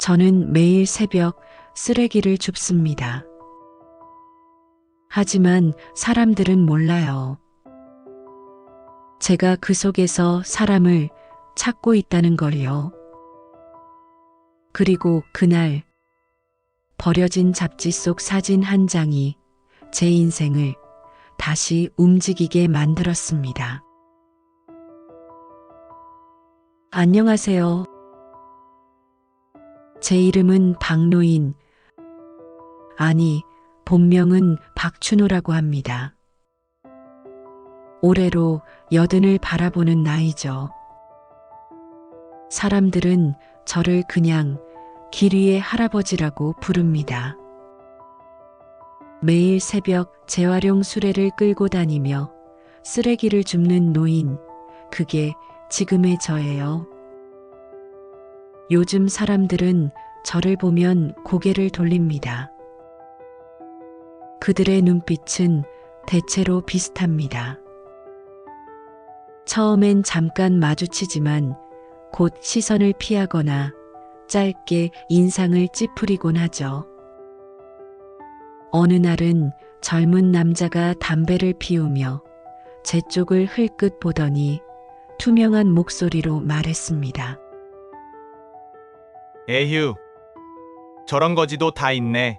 저는 매일 새벽 쓰레기를 줍습니다. 하지만 사람들은 몰라요. 제가 그 속에서 사람을 찾고 있다는 걸요. 그리고 그날 버려진 잡지 속 사진 한 장이 제 인생을 다시 움직이게 만들었습니다. 안녕하세요. 제 이름은 박노인, 아니, 본명은 박춘호라고 합니다. 올해로 80을 바라보는 나이죠. 사람들은 저를 그냥 길 위의 할아버지라고 부릅니다. 매일 새벽 재활용 수레를 끌고 다니며 쓰레기를 줍는 노인, 그게 지금의 저예요. 요즘 사람들은 저를 보면 고개를 돌립니다. 그들의 눈빛은 대체로 비슷합니다. 처음엔 잠깐 마주치지만 곧 시선을 피하거나 짧게 인상을 찌푸리곤 하죠. 어느 날은 젊은 남자가 담배를 피우며 제 쪽을 흘끗 보더니 투명한 목소리로 말했습니다. 에휴, 저런 거지도 다 있네.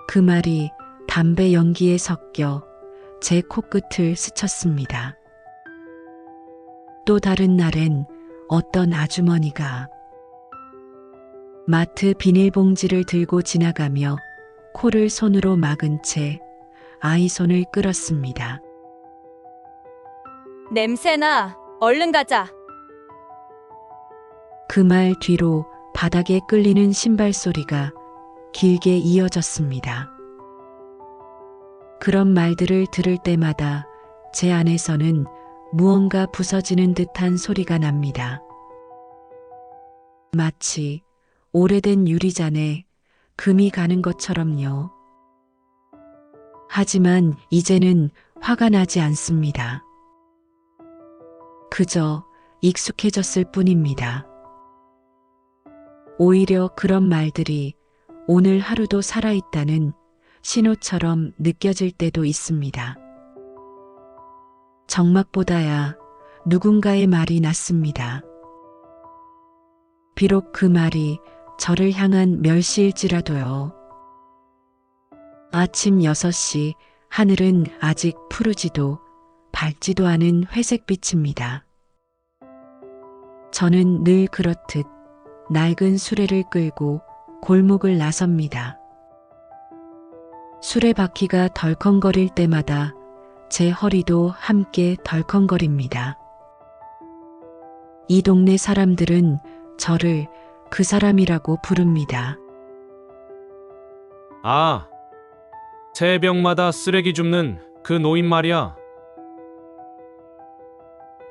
그 말이 담배 연기에 섞여 제 코끝을 스쳤습니다. 또 다른 날엔 어떤 아주머니가 마트 비닐봉지를 들고 지나가며 코를 손으로 막은 채 아이 손을 끌었습니다. 냄새나. 얼른 가자. 그 말 뒤로 바닥에 끌리는 신발 소리가 길게 이어졌습니다. 그런 말들을 들을 때마다 제 안에서는 무언가 부서지는 듯한 소리가 납니다. 마치 오래된 유리잔에 금이 가는 것처럼요. 하지만 이제는 화가 나지 않습니다. 그저 익숙해졌을 뿐입니다. 오히려 그런 말들이 오늘 하루도 살아있다는 신호처럼 느껴질 때도 있습니다. 정막보다야 누군가의 말이 낫습니다. 비록 그 말이 저를 향한 멸시일지라도요. 아침 6시 하늘은 아직 푸르지도 밝지도 않은 회색빛입니다. 저는 늘 그렇듯 낡은 수레를 끌고 골목을 나섭니다. 수레바퀴가 덜컹거릴 때마다 제 허리도 함께 덜컹거립니다. 이 동네 사람들은 저를 그 사람이라고 부릅니다. 아, 새벽마다 쓰레기 줍는 그 노인 말이야.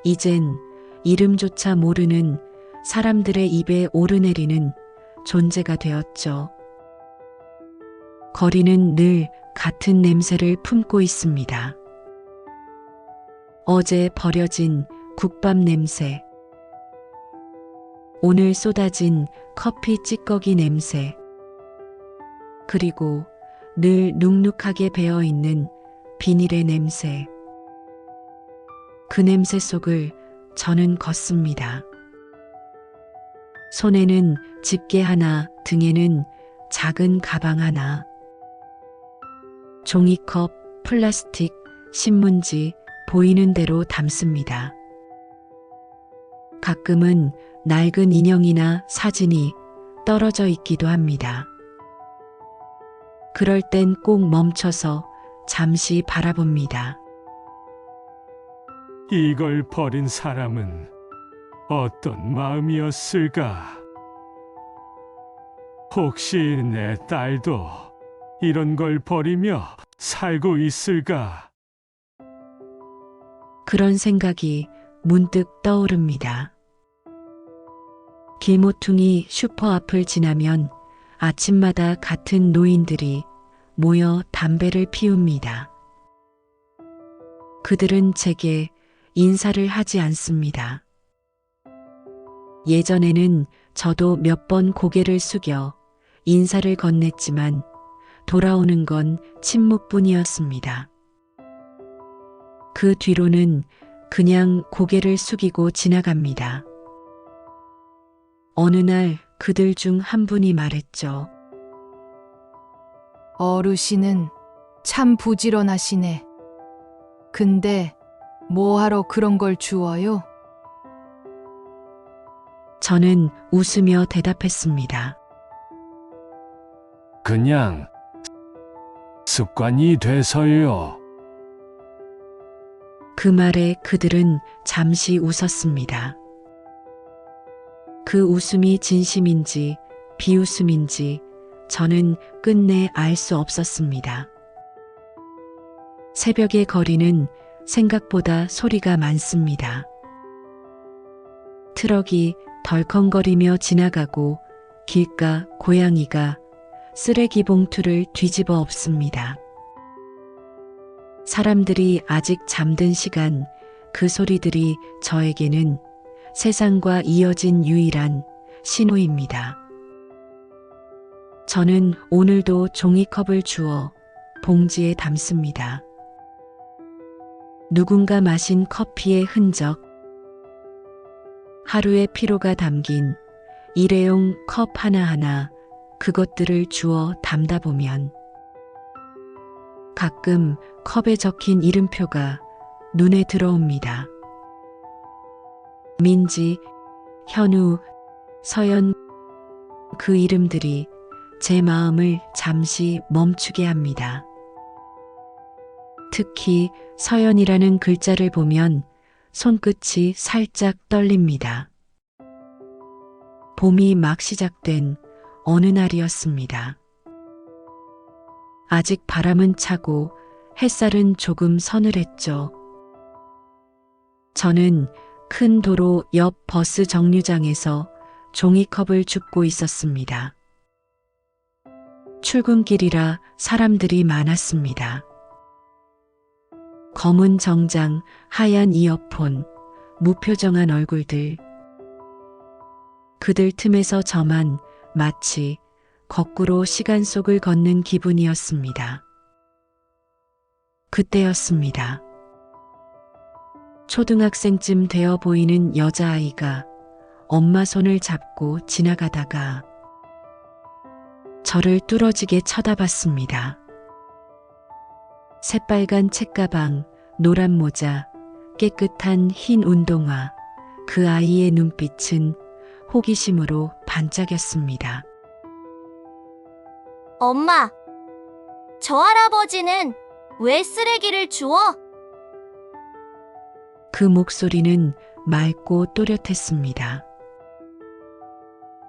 이젠 이름조차 모르는 사람들의 입에 오르내리는 존재가 되었죠. 거리는 늘 같은 냄새를 품고 있습니다. 어제 버려진 국밥 냄새, 오늘 쏟아진 커피 찌꺼기 냄새, 그리고 늘 눅눅하게 배어있는 비닐의 냄새. 그 냄새 속을 저는 걷습니다. 손에는 집게 하나, 등에는 작은 가방 하나. 종이컵, 플라스틱, 신문지 보이는 대로 담습니다. 가끔은 낡은 인형이나 사진이 떨어져 있기도 합니다. 그럴 땐 꼭 멈춰서 잠시 바라봅니다. 이걸 버린 사람은 어떤 마음이었을까? 혹시 내 딸도 이런 걸 버리며 살고 있을까? 그런 생각이 문득 떠오릅니다. 길모퉁이 슈퍼 앞을 지나면 아침마다 같은 노인들이 모여 담배를 피웁니다. 그들은 제게 인사를 하지 않습니다. 예전에는 저도 몇 번 고개를 숙여 인사를 건넸지만 돌아오는 건 침묵뿐이었습니다. 그 뒤로는 그냥 고개를 숙이고 지나갑니다. 어느 날 그들 중 한 분이 말했죠. 어르신은 참 부지런하시네. 근데 뭐하러 그런 걸 주워요? 저는 웃으며 대답했습니다. 그냥 습관이 돼서요. 그 말에 그들은 잠시 웃었습니다. 그 웃음이 진심인지 비웃음인지 저는 끝내 알 수 없었습니다. 새벽의 거리는 생각보다 소리가 많습니다. 트럭이 덜컹거리며 지나가고 길가 고양이가 쓰레기 봉투를 뒤집어 엎습니다. 사람들이 아직 잠든 시간, 그 소리들이 저에게는 세상과 이어진 유일한 신호입니다. 저는 오늘도 종이컵을 주워 봉지에 담습니다. 누군가 마신 커피의 흔적, 하루의 피로가 담긴 일회용 컵 하나하나, 그것들을 주워 담다 보면 가끔 컵에 적힌 이름표가 눈에 들어옵니다. 민지, 현우, 서연, 그 이름들이 제 마음을 잠시 멈추게 합니다. 특히 서연이라는 글자를 보면 손끝이 살짝 떨립니다. 봄이 막 시작된 어느 날이었습니다. 아직 바람은 차고 햇살은 조금 서늘했죠. 저는 큰 도로 옆 버스 정류장에서 종이컵을 줍고 있었습니다. 출근길이라 사람들이 많았습니다. 검은 정장, 하얀 이어폰, 무표정한 얼굴들. 그들 틈에서 저만 마치 거꾸로 시간 속을 걷는 기분이었습니다. 그때였습니다. 초등학생쯤 되어 보이는 여자아이가 엄마 손을 잡고 지나가다가 저를 뚫어지게 쳐다봤습니다. 새빨간 책가방, 노란 모자, 깨끗한 흰 운동화, 그 아이의 눈빛은 호기심으로 반짝였습니다. 엄마, 저 할아버지는 왜 쓰레기를 주워? 그 목소리는 맑고 또렷했습니다.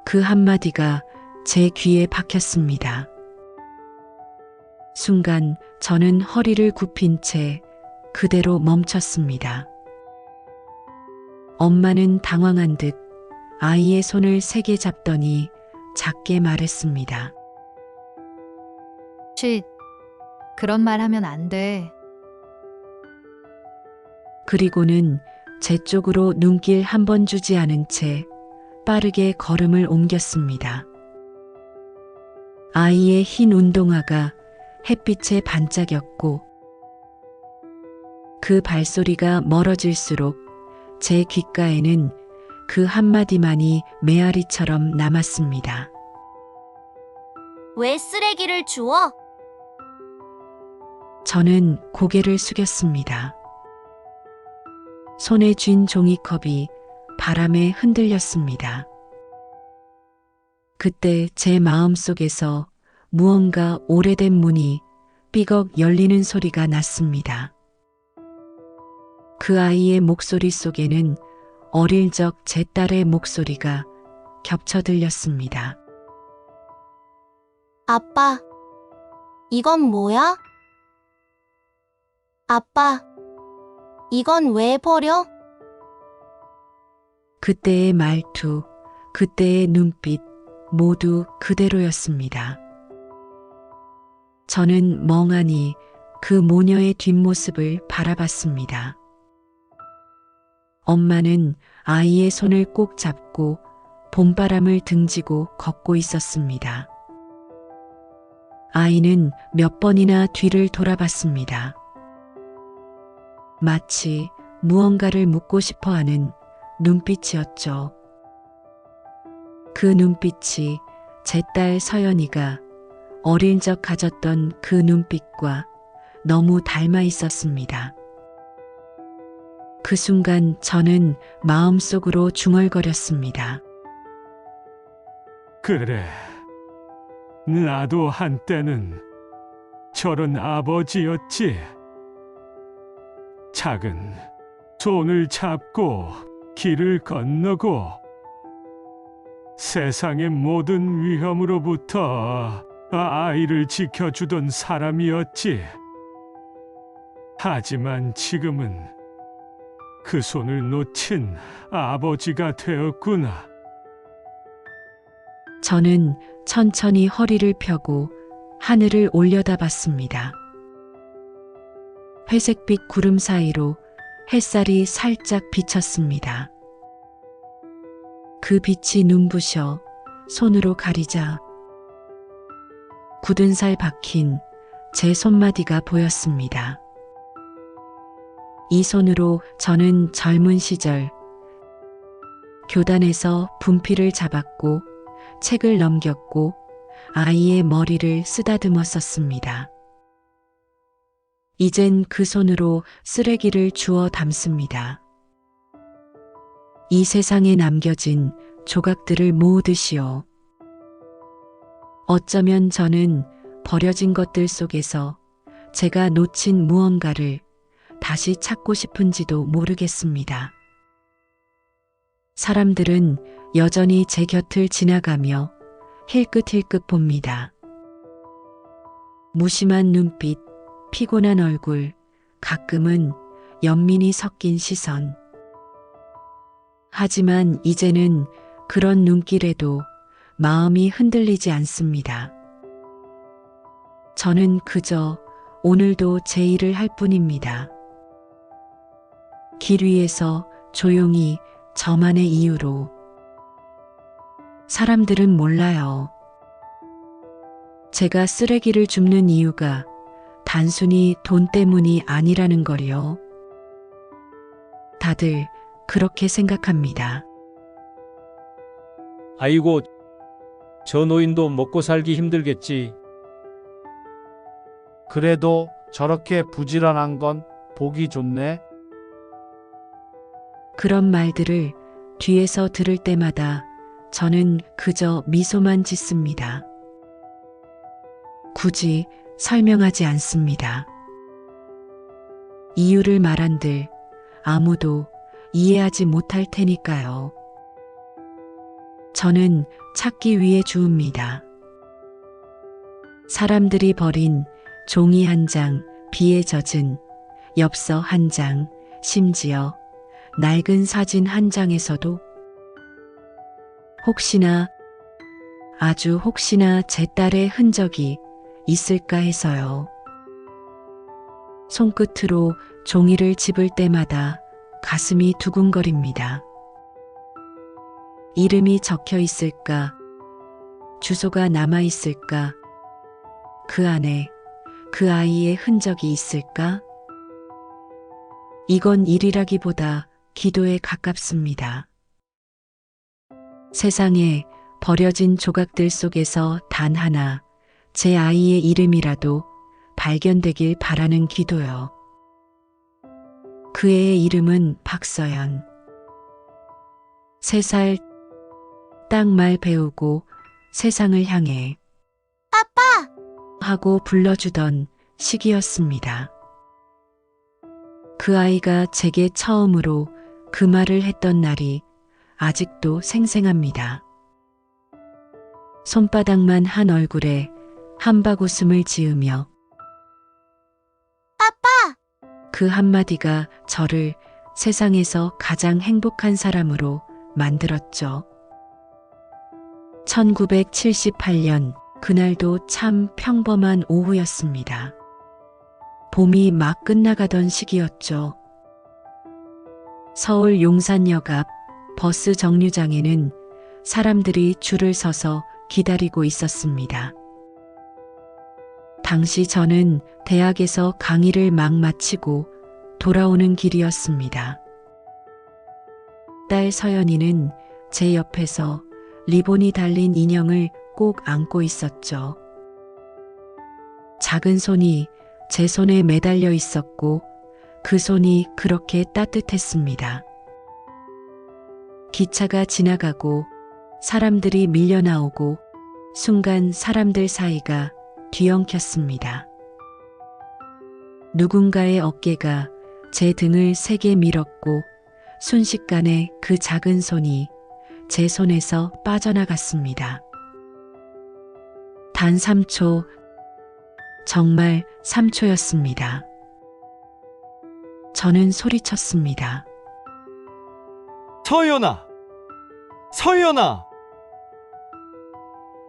그 한마디가 제 귀에 박혔습니다. 순간 저는 허리를 굽힌 채 그대로 멈췄습니다. 엄마는 당황한 듯 아이의 손을 세게 잡더니 작게 말했습니다. 그런 말 하면 안 돼. 그리고는 제 쪽으로 눈길 한 번 주지 않은 채 빠르게 걸음을 옮겼습니다. 아이의 흰 운동화가 햇빛에 반짝였고 그 발소리가 멀어질수록 제 귓가에는 그 한마디만이 메아리처럼 남았습니다. 왜 쓰레기를 주워? 저는 고개를 숙였습니다. 손에 쥔 종이컵이 바람에 흔들렸습니다. 그때 제 마음속에서 무언가 오래된 문이 삐걱 열리는 소리가 났습니다. 그 아이의 목소리 속에는 어릴 적 제 딸의 목소리가 겹쳐 들렸습니다. 아빠, 이건 뭐야? 아빠, 이건 왜 버려? 그때의 말투, 그때의 눈빛 모두 그대로였습니다. 저는 멍하니 그 모녀의 뒷모습을 바라봤습니다. 엄마는 아이의 손을 꼭 잡고 봄바람을 등지고 걷고 있었습니다. 아이는 몇 번이나 뒤를 돌아봤습니다. 마치 무언가를 묻고 싶어 하는 눈빛이었죠. 그 눈빛이 제 딸 서연이가 어릴 적 가졌던 그 눈빛과 너무 닮아 있었습니다. 그 순간 저는 마음속으로 중얼거렸습니다. 그래, 나도 한때는 저런 아버지였지. 작은 손을 잡고 길을 건너고 세상의 모든 위험으로부터 아이를 지켜주던 사람이었지. 하지만 지금은 그 손을 놓친 아버지가 되었구나. 저는 천천히 허리를 펴고 하늘을 올려다봤습니다. 회색빛 구름 사이로 햇살이 살짝 비쳤습니다. 그 빛이 눈부셔 손으로 가리자 굳은 살 박힌 제 손마디가 보였습니다. 이 손으로 저는 젊은 시절 교단에서 분필을 잡았고 책을 넘겼고 아이의 머리를 쓰다듬었었습니다. 이젠 그 손으로 쓰레기를 주워 담습니다. 이 세상에 남겨진 조각들을 모으듯이요. 어쩌면 저는 버려진 것들 속에서 제가 놓친 무언가를 다시 찾고 싶은지도 모르겠습니다. 사람들은 여전히 제 곁을 지나가며 힐끗힐끗 봅니다. 무심한 눈빛, 피곤한 얼굴, 가끔은 연민이 섞인 시선. 하지만 이제는 그런 눈길에도 마음이 흔들리지 않습니다. 저는 그저 오늘도 제 일을 할 뿐입니다. 길 위에서 조용히 저만의 이유로. 사람들은 몰라요. 제가 쓰레기를 줍는 이유가 단순히 돈 때문이 아니라는 걸요. 다들 그렇게 생각합니다. 아이고, 저 노인도 먹고 살기 힘들겠지. 그래도 저렇게 부지런한 건 보기 좋네. 그런 말들을 뒤에서 들을 때마다 저는 그저 미소만 짓습니다. 굳이 설명하지 않습니다. 이유를 말한들 아무도 이해하지 못할 테니까요. 저는 찾기 위해 주웁니다. 사람들이 버린 종이 한 장, 비에 젖은 엽서 한 장, 심지어 낡은 사진 한 장에서도 혹시나, 아주 혹시나 제 딸의 흔적이 있을까 해서요. 손끝으로 종이를 집을 때마다 가슴이 두근거립니다. 이름이 적혀 있을까? 주소가 남아 있을까? 그 안에 그 아이의 흔적이 있을까? 이건 일이라기보다 기도에 가깝습니다. 세상에 버려진 조각들 속에서 단 하나 제 아이의 이름이라도 발견되길 바라는 기도요. 그 애의 이름은 박서연. 3살 딱 말 배우고 세상을 향해 아빠! 하고 불러주던 시기였습니다. 그 아이가 제게 처음으로 그 말을 했던 날이 아직도 생생합니다. 손바닥만 한 얼굴에 한박웃음을 지으며 아빠! 그 한마디가 저를 세상에서 가장 행복한 사람으로 만들었죠. 1978년 그날도 참 평범한 오후였습니다. 봄이 막 끝나가던 시기였죠. 서울 용산역 앞 버스 정류장에는 사람들이 줄을 서서 기다리고 있었습니다. 당시 저는 대학에서 강의를 막 마치고 돌아오는 길이었습니다. 딸 서연이는 제 옆에서 리본이 달린 인형을 꼭 안고 있었죠. 작은 손이 제 손에 매달려 있었고 그 손이 그렇게 따뜻했습니다. 기차가 지나가고 사람들이 밀려 나오고 순간 사람들 사이가 뒤엉켰습니다. 누군가의 어깨가 제 등을 세게 밀었고 순식간에 그 작은 손이 제 손에서 빠져나갔습니다. 단 3초, 정말 3초였습니다. 저는 소리쳤습니다. 서연아! 서연아!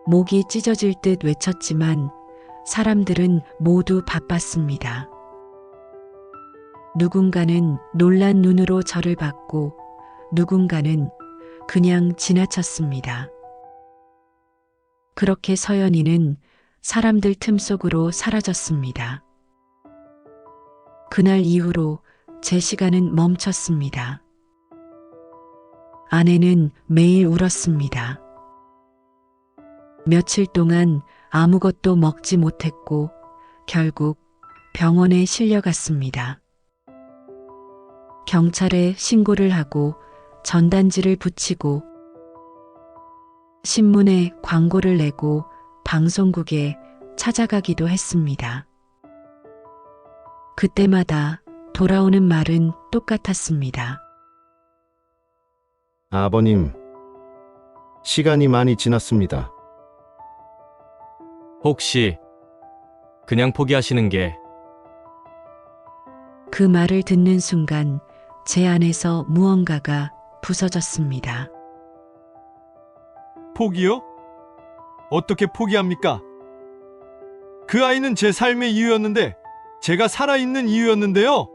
목이 찢어질 듯 외쳤지만 사람들은 모두 바빴습니다. 누군가는 놀란 눈으로 저를 봤고 누군가는 그냥 지나쳤습니다. 그렇게 서연이는 사람들 틈 속으로 사라졌습니다. 그날 이후로 제 시간은 멈췄습니다. 아내는 매일 울었습니다. 며칠 동안 아무것도 먹지 못했고 결국 병원에 실려갔습니다. 경찰에 신고를 하고 전단지를 붙이고 신문에 광고를 내고 방송국에 찾아가기도 했습니다. 그때마다 돌아오는 말은 똑같았습니다. 아버님, 시간이 많이 지났습니다. 혹시 그냥 포기하시는 게 그 말을 듣는 순간 제 안에서 무언가가 부서졌습니다. 포기요? 어떻게 포기합니까? 그 아이는 제 삶의 이유였는데, 제가 살아있는 이유였는데요.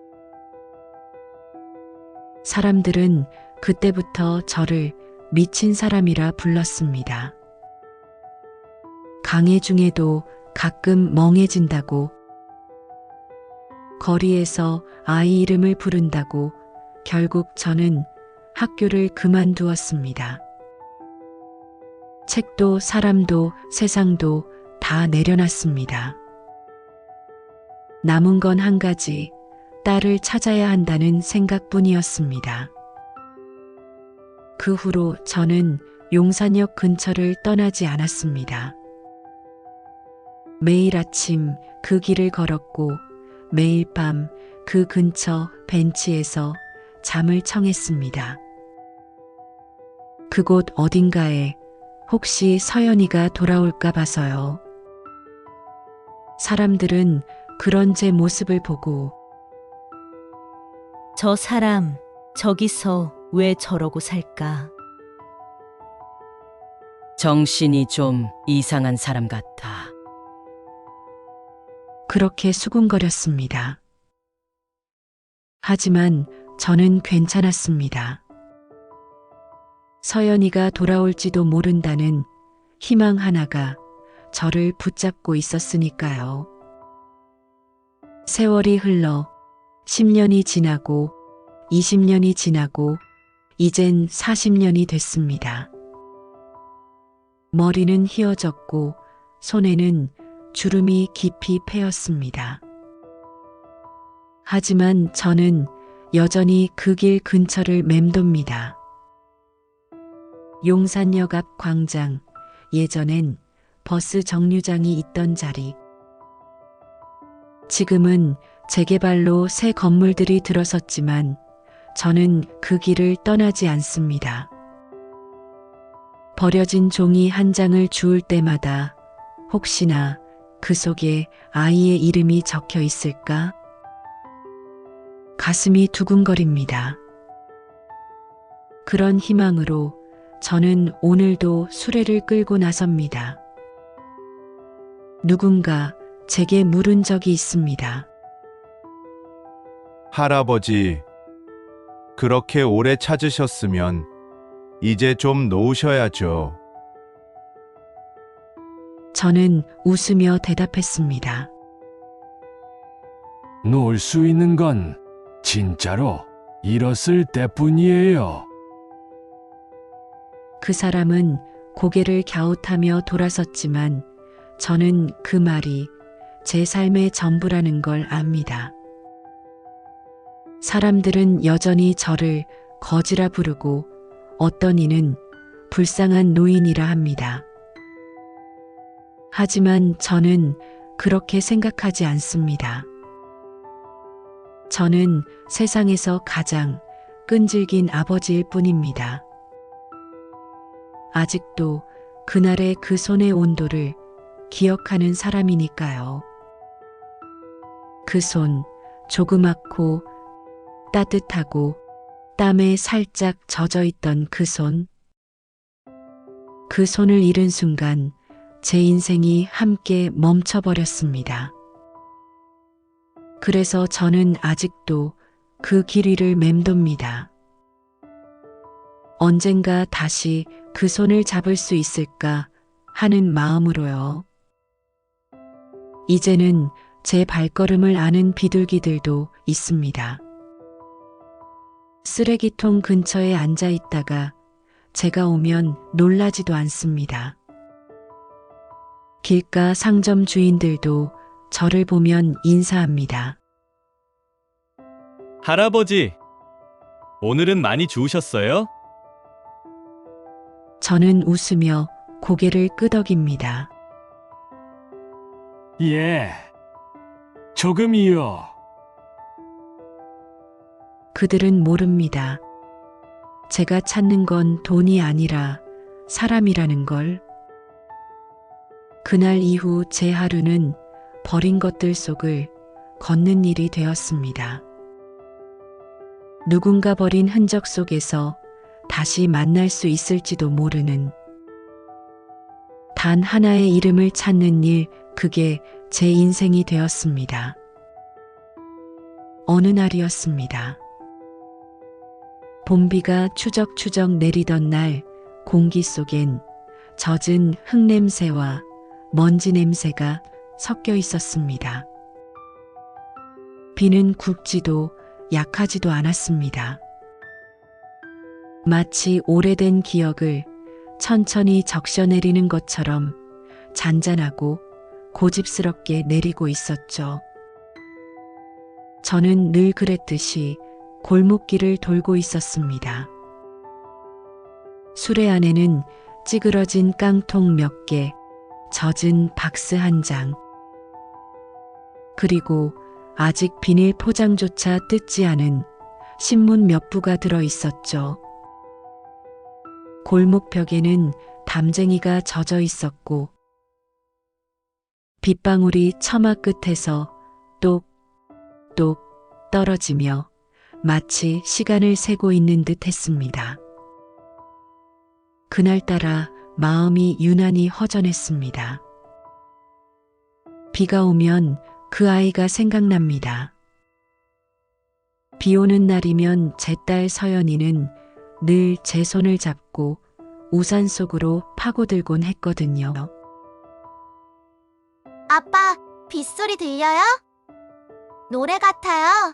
사람들은 그때부터 저를 미친 사람이라 불렀습니다. 강해 중에도 가끔 멍해진다고, 거리에서 아이 이름을 부른다고 결국 저는 학교를 그만두었습니다. 책도 사람도 세상도 다 내려놨습니다. 남은 건 한 가지, 딸을 찾아야 한다는 생각뿐이었습니다. 그 후로 저는 용산역 근처를 떠나지 않았습니다. 매일 아침 그 길을 걸었고 매일 밤 그 근처 벤치에서 잠을 청했습니다. 그곳 어딘가에 혹시 서연이가 돌아올까 봐서요. 사람들은 그런 제 모습을 보고 저 사람 저기서 왜 저러고 살까? 정신이 좀 이상한 사람 같아. 그렇게 수군거렸습니다. 하지만 저는 괜찮았습니다. 서연이가 돌아올지도 모른다는 희망 하나가 저를 붙잡고 있었으니까요. 세월이 흘러 10년이 지나고 20년이 지나고 이젠 40년이 됐습니다. 머리는 휘어졌고 손에는 주름이 깊이 패였습니다. 하지만 저는 여전히 그 길 근처를 맴돕니다. 용산역 앞 광장, 예전엔 버스 정류장이 있던 자리. 지금은 재개발로 새 건물들이 들어섰지만 저는 그 길을 떠나지 않습니다. 버려진 종이 한 장을 주울 때마다 혹시나 그 속에 아이의 이름이 적혀 있을까? 가슴이 두근거립니다. 그런 희망으로 저는 오늘도 수레를 끌고 나섭니다. 누군가 제게 물은 적이 있습니다. 할아버지, 그렇게 오래 찾으셨으면 이제 좀 놓으셔야죠. 저는 웃으며 대답했습니다. 놓을 수 있는 건 진짜로 잃었을 때뿐이에요. 그 사람은 고개를 갸웃하며 돌아섰지만 저는 그 말이 제 삶의 전부라는 걸 압니다. 사람들은 여전히 저를 거지라 부르고 어떤 이는 불쌍한 노인이라 합니다. 하지만 저는 그렇게 생각하지 않습니다. 저는 세상에서 가장 끈질긴 아버지일 뿐입니다. 아직도 그날의 그 손의 온도를 기억하는 사람이니까요. 그 손, 조그맣고 따뜻하고 땀에 살짝 젖어 있던 그 손. 그 손을 잃은 순간 제 인생이 함께 멈춰버렸습니다. 그래서 저는 아직도 그 길 위를 맴돕니다. 언젠가 다시 그 손을 잡을 수 있을까 하는 마음으로요. 이제는 제 발걸음을 아는 비둘기들도 있습니다. 쓰레기통 근처에 앉아 있다가 제가 오면 놀라지도 않습니다. 길가 상점 주인들도 저를 보면 인사합니다. 할아버지, 오늘은 많이 주우셨어요? 저는 웃으며 고개를 끄덕입니다. 예, 조금이요. 그들은 모릅니다. 제가 찾는 건 돈이 아니라 사람이라는 걸. 그날 이후 제 하루는 버린 것들 속을 걷는 일이 되었습니다. 누군가 버린 흔적 속에서 다시 만날 수 있을지도 모르는 단 하나의 이름을 찾는 일, 그게 제 인생이 되었습니다. 어느 날이었습니다. 봄비가 추적추적 내리던 날 공기 속엔 젖은 흙냄새와 먼지 냄새가 섞여 있었습니다. 비는 굵지도 약하지도 않았습니다. 마치 오래된 기억을 천천히 적셔내리는 것처럼 잔잔하고 고집스럽게 내리고 있었죠. 저는 늘 그랬듯이 골목길을 돌고 있었습니다. 수레 안에는 찌그러진 깡통 몇 개, 젖은 박스 한 장, 그리고 아직 비닐 포장조차 뜯지 않은 신문 몇 부가 들어 있었죠. 골목벽에는 담쟁이가 젖어 있었고 빗방울이 처마 끝에서 똑똑 떨어지며 마치 시간을 세고 있는 듯 했습니다. 그날따라 마음이 유난히 허전했습니다. 비가 오면 그 아이가 생각납니다. 비 오는 날이면 제 딸 서연이는 늘 제 손을 잡고 우산 속으로 파고들곤 했거든요. 아빠, 빗소리 들려요? 노래 같아요.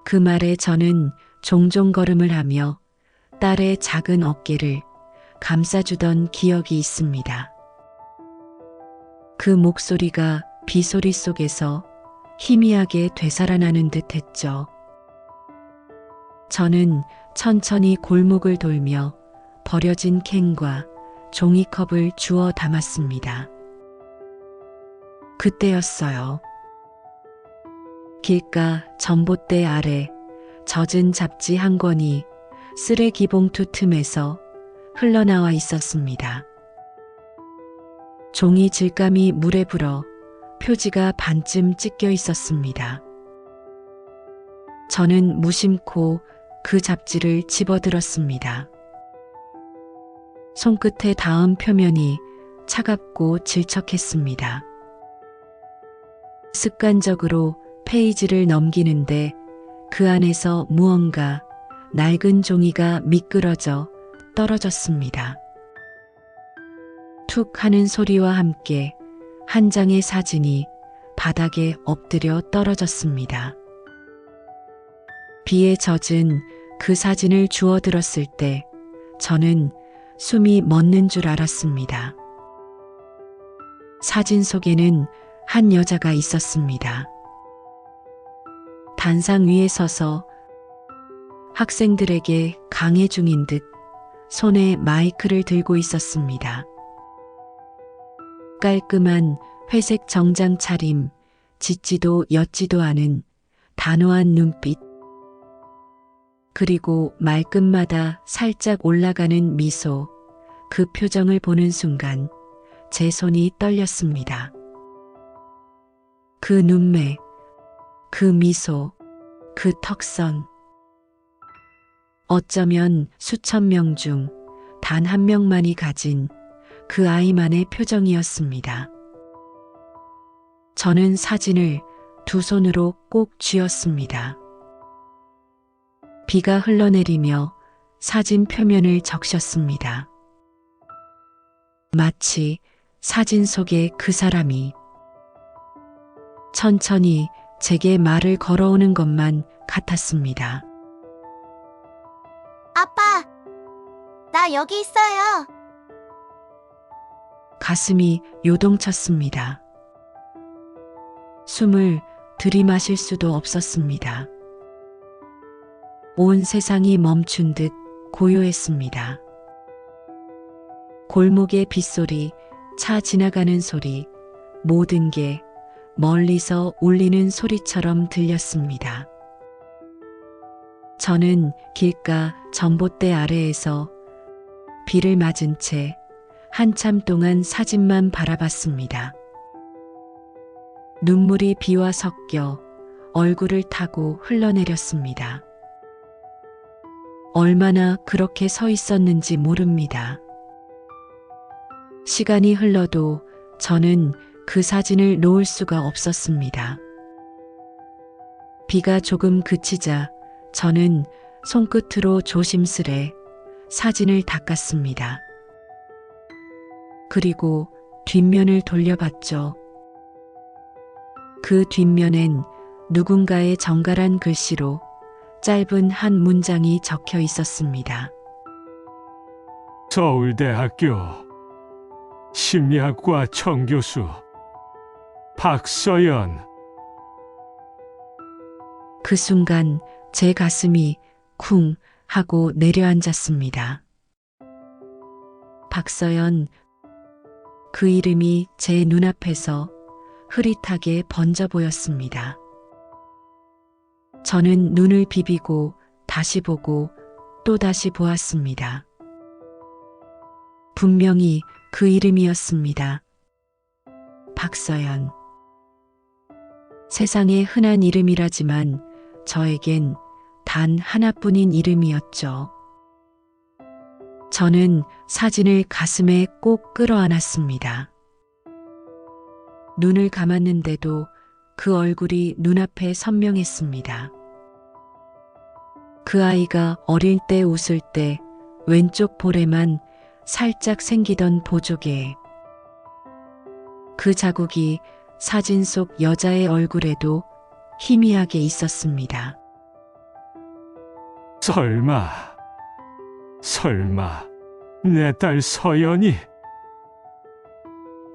그 말에 저는 종종 걸음을 하며 딸의 작은 어깨를 감싸주던 기억이 있습니다. 그 목소리가 비소리 속에서 희미하게 되살아나는 듯 했죠. 저는 천천히 골목을 돌며 버려진 캔과 종이컵을 주워 담았습니다. 그때였어요. 길가 전봇대 아래 젖은 잡지 한 권이 쓰레기 봉투 틈에서 흘러나와 있었습니다. 종이 질감이 물에 불어 표지가 반쯤 찢겨 있었습니다. 저는 무심코 그 잡지를 집어들었습니다. 손끝에 닿은 표면이 차갑고 질척했습니다. 습관적으로 페이지를 넘기는데 그 안에서 무언가 낡은 종이가 미끄러져 떨어졌습니다. 툭 하는 소리와 함께 한 장의 사진이 바닥에 엎드려 떨어졌습니다. 비에 젖은 그 사진을 주워들었을 때 저는 숨이 멎는 줄 알았습니다. 사진 속에는 한 여자가 있었습니다. 단상 위에 서서 학생들에게 강해 중인 듯 손에 마이크를 들고 있었습니다. 깔끔한 회색 정장 차림, 짙지도 옅지도 않은 단호한 눈빛, 그리고 말끝마다 살짝 올라가는 미소, 그 표정을 보는 순간 제 손이 떨렸습니다. 그 눈매, 그 미소, 그 턱선. 어쩌면 수천 명 중 단 한 명만이 가진 그 아이만의 표정이었습니다. 저는 사진을 두 손으로 꼭 쥐었습니다. 비가 흘러내리며 사진 표면을 적셨습니다. 마치 사진 속의 그 사람이 천천히 제게 말을 걸어오는 것만 같았습니다. 아빠, 나 여기 있어요. 가슴이 요동쳤습니다. 숨을 들이마실 수도 없었습니다. 온 세상이 멈춘 듯 고요했습니다. 골목의 빗소리, 차 지나가는 소리, 모든 게 멀리서 울리는 소리처럼 들렸습니다. 저는 길가 전봇대 아래에서 비를 맞은 채 한참 동안 사진만 바라봤습니다. 눈물이 비와 섞여 얼굴을 타고 흘러내렸습니다. 얼마나 그렇게 서 있었는지 모릅니다. 시간이 흘러도 저는 그 사진을 놓을 수가 없었습니다. 비가 조금 그치자 저는 손끝으로 조심스레 사진을 닦았습니다. 그리고 뒷면을 돌려봤죠. 그 뒷면엔 누군가의 정갈한 글씨로 짧은 한 문장이 적혀 있었습니다. 서울대학교 심리학과 정교수 박서연. 그 순간 제 가슴이 쿵 하고 내려앉았습니다. 박서연, 그 이름이 제 눈앞에서 흐릿하게 번져 보였습니다. 저는 눈을 비비고 다시 보고 또 다시 보았습니다. 분명히 그 이름이었습니다. 박서연. 세상에 흔한 이름이라지만 저에겐 단 하나뿐인 이름이었죠. 저는 사진을 가슴에 꼭 끌어안았습니다. 눈을 감았는데도 그 얼굴이 눈앞에 선명했습니다. 그 아이가 어릴 때 웃을 때 왼쪽 볼에만 살짝 생기던 보조개. 그 자국이 사진 속 여자의 얼굴에도 희미하게 있었습니다. 설마 내 딸 서연이?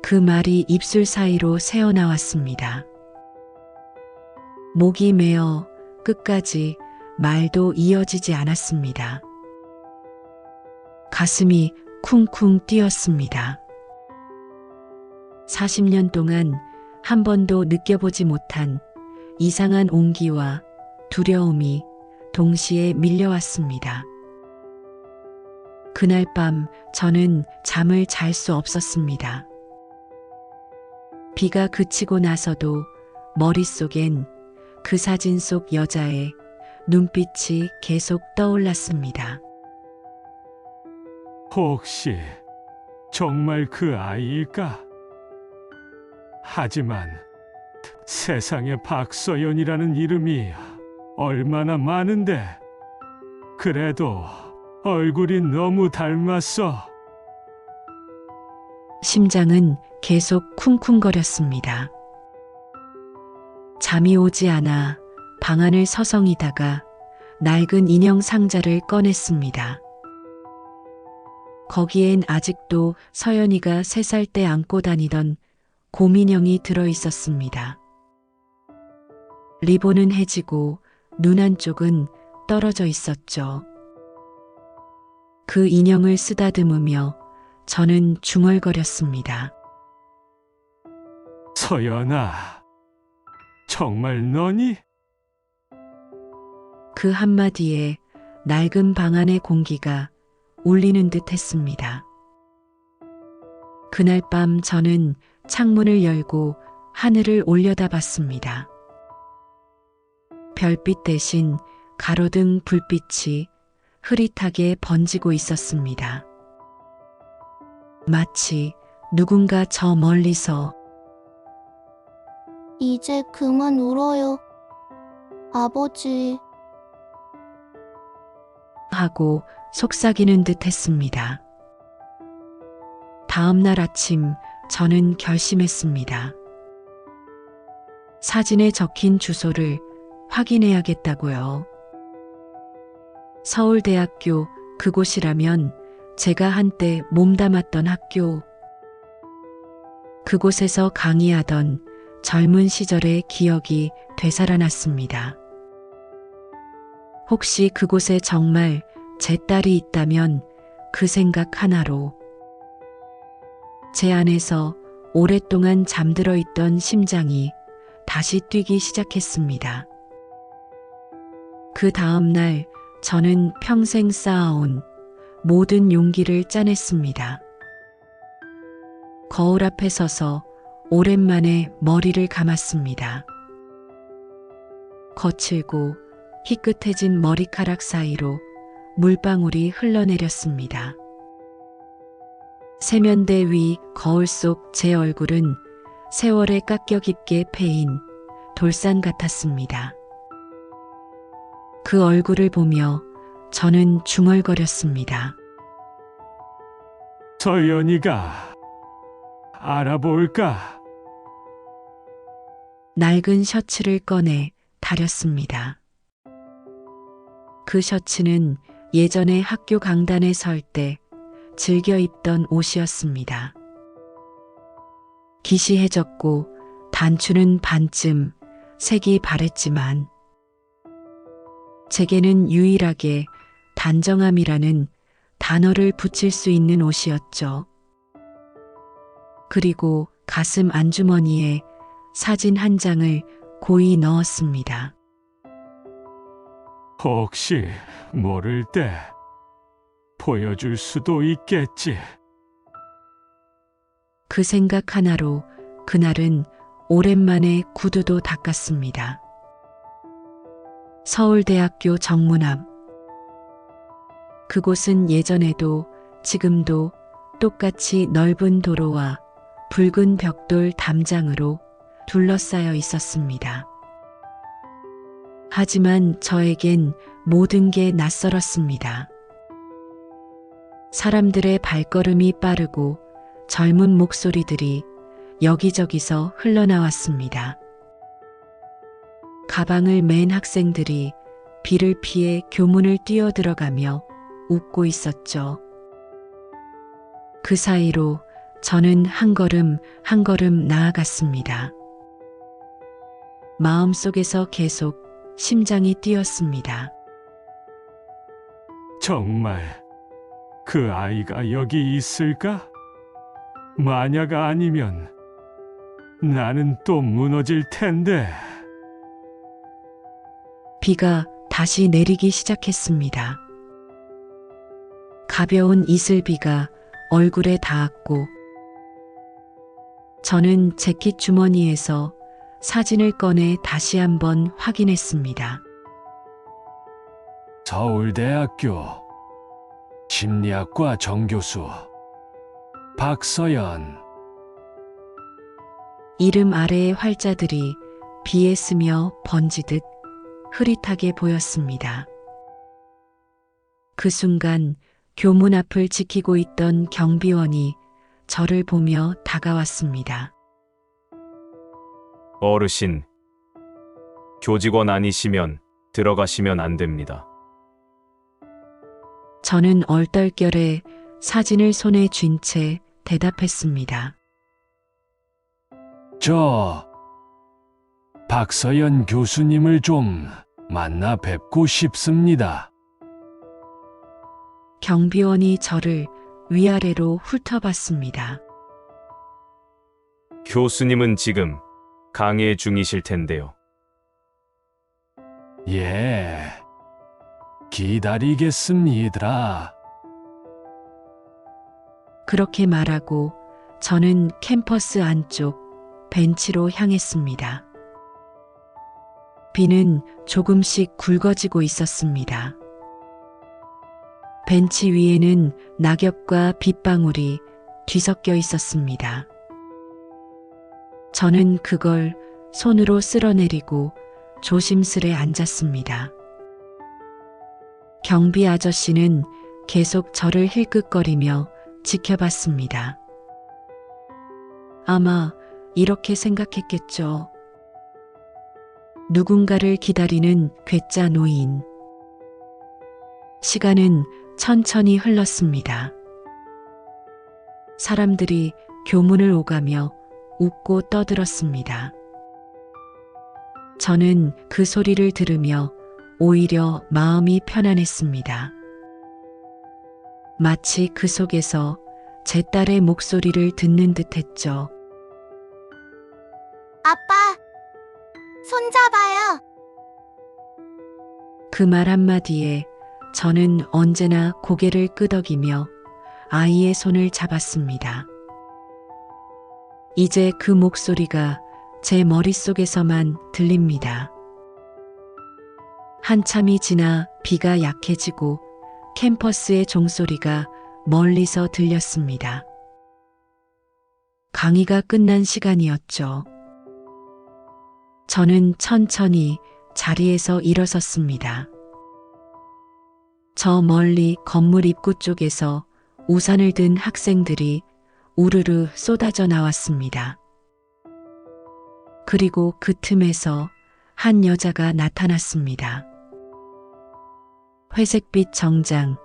그 말이 입술 사이로 새어나왔습니다. 목이 메어 끝까지 말도 이어지지 않았습니다. 가슴이 쿵쿵 뛰었습니다. 40년 동안 한 번도 느껴보지 못한 이상한 온기와 두려움이 동시에 밀려왔습니다. 그날 밤 저는 잠을 잘 수 없었습니다. 비가 그치고 나서도 머릿속엔 그 사진 속 여자의 눈빛이 계속 떠올랐습니다. 혹시 정말 그 아이일까? 하지만 세상에 박서연이라는 이름이 얼마나 많은데 그래도 얼굴이 너무 닮았어. 심장은 계속 쿵쿵거렸습니다. 잠이 오지 않아 방 안을 서성이다가 낡은 인형 상자를 꺼냈습니다. 거기엔 아직도 서연이가 3살 때 안고 다니던 곰인형이 들어 있었습니다. 리본은 해지고 눈 한쪽은 떨어져 있었죠. 그 인형을 쓰다듬으며 저는 중얼거렸습니다. 서연아, 정말 너니? 그 한마디에 낡은 방 안의 공기가 울리는 듯 했습니다. 그날 밤 저는 창문을 열고 하늘을 올려다봤습니다. 별빛 대신 가로등 불빛이 흐릿하게 번지고 있었습니다. 마치 누군가 저 멀리서 이제 그만 울어요. 아버지. 하고 속삭이는 듯 했습니다. 다음 날 아침 저는 결심했습니다. 사진에 적힌 주소를 확인해야겠다고요. 서울대학교 그곳이라면 제가 한때 몸담았던 학교. 그곳에서 강의하던 젊은 시절의 기억이 되살아났습니다. 혹시 그곳에 정말 제 딸이 있다면 그 생각 하나로 제 안에서 오랫동안 잠들어 있던 심장이 다시 뛰기 시작했습니다. 그 다음 날 저는 평생 쌓아온 모든 용기를 짜냈습니다. 거울 앞에 서서 오랜만에 머리를 감았습니다. 거칠고 희끗해진 머리카락 사이로 물방울이 흘러내렸습니다. 세면대 위 거울 속 제 얼굴은 세월에 깎여 깊게 패인 돌산 같았습니다. 그 얼굴을 보며 저는 중얼거렸습니다. 서연이가 알아볼까? 낡은 셔츠를 꺼내 다렸습니다. 그 셔츠는 예전에 학교 강단에 설 때 즐겨 입던 옷이었습니다. 기시해졌고 단추는 반쯤 색이 바랬지만 제게는 유일하게 단정함이라는 단어를 붙일 수 있는 옷이었죠. 그리고 가슴 안주머니에 사진 한 장을 고이 넣었습니다. 혹시 모를 때 보여줄 수도 있겠지. 그 생각 하나로 그날은 오랜만에 구두도 닦았습니다. 서울대학교 정문 앞. 그곳은 예전에도 지금도 똑같이 넓은 도로와 붉은 벽돌 담장으로 둘러싸여 있었습니다. 하지만 저에겐 모든 게 낯설었습니다. 사람들의 발걸음이 빠르고 젊은 목소리들이 여기저기서 흘러나왔습니다. 가방을 맨 학생들이 비를 피해 교문을 뛰어들어가며 웃고 있었죠. 그 사이로 저는 한 걸음 한 걸음 나아갔습니다. 마음속에서 계속 심장이 뛰었습니다. 정말 그 아이가 여기 있을까? 만약 아니면 나는 또 무너질 텐데. 비가 다시 내리기 시작했습니다. 가벼운 이슬비가 얼굴에 닿았고 저는 재킷 주머니에서 사진을 꺼내 다시 한번 확인했습니다. 서울대학교 심리학과 정교수 박서연. 이름 아래의 활자들이 비에 스며 번지듯 흐릿하게 보였습니다. 그 순간 교문 앞을 지키고 있던 경비원이 저를 보며 다가왔습니다. 어르신, 교직원 아니시면 들어가시면 안 됩니다. 저는 얼떨결에 사진을 손에 쥔 채 대답했습니다. 저 박서연 교수님을 좀 만나 뵙고 싶습니다. 경비원이 저를 위아래로 훑어봤습니다. 교수님은 지금 강의 중이실 텐데요. 예, 기다리겠습니다. 그렇게 말하고 저는 캠퍼스 안쪽 벤치로 향했습니다. 비는 조금씩 굵어지고 있었습니다. 벤치 위에는 낙엽과 빗방울이 뒤섞여 있었습니다. 저는 그걸 손으로 쓸어내리고 조심스레 앉았습니다. 경비 아저씨는 계속 저를 힐끗거리며 지켜봤습니다. 아마 이렇게 생각했겠죠. 누군가를 기다리는 괴짜 노인. 시간은 천천히 흘렀습니다. 사람들이 교문을 오가며 웃고 떠들었습니다. 저는 그 소리를 들으며 오히려 마음이 편안했습니다. 마치 그 속에서 제 딸의 목소리를 듣는 듯했죠. 아빠, 손잡아요. 그 말 한마디에 저는 언제나 고개를 끄덕이며 아이의 손을 잡았습니다. 이제 그 목소리가 제 머릿속에서만 들립니다. 한참이 지나 비가 약해지고 캠퍼스의 종소리가 멀리서 들렸습니다. 강의가 끝난 시간이었죠. 저는 천천히 자리에서 일어섰습니다. 저 멀리 건물 입구 쪽에서 우산을 든 학생들이 우르르 쏟아져 나왔습니다. 그리고 그 틈에서 한 여자가 나타났습니다. 회색빛 정장,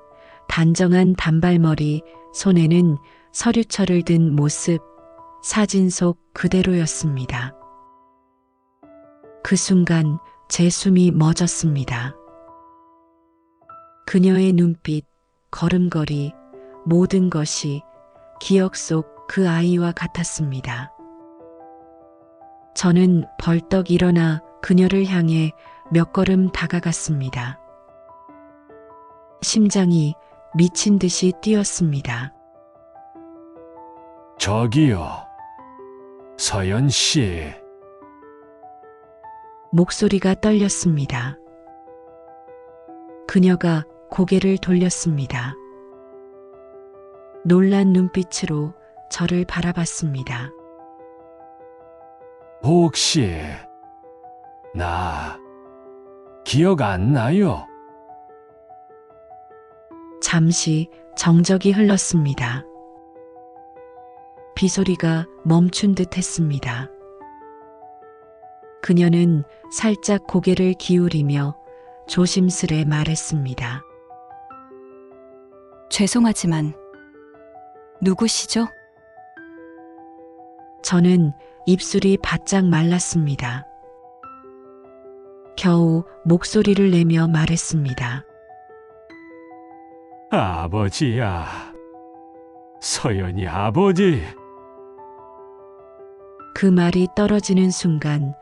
단정한 단발머리, 손에는 서류철을 든 모습, 사진 속 그대로였습니다. 그 순간 제 숨이 멎었습니다. 그녀의 눈빛, 걸음걸이, 모든 것이 기억 속 그 아이와 같았습니다. 저는 벌떡 일어나 그녀를 향해 몇 걸음 다가갔습니다. 심장이 미친 듯이 뛰었습니다. 저기요, 서연 씨. 목소리가 떨렸습니다. 그녀가 고개를 돌렸습니다. 놀란 눈빛으로 저를 바라봤습니다. 혹시 나 기억 안 나요? 잠시 정적이 흘렀습니다. 비소리가 멈춘 듯 했습니다. 그녀는 살짝 고개를 기울이며 조심스레 말했습니다. 죄송하지만 누구시죠? 저는 입술이 바짝 말랐습니다. 겨우 목소리를 내며 말했습니다. 아버지야. 서연이 아버지. 그 말이 떨어지는 순간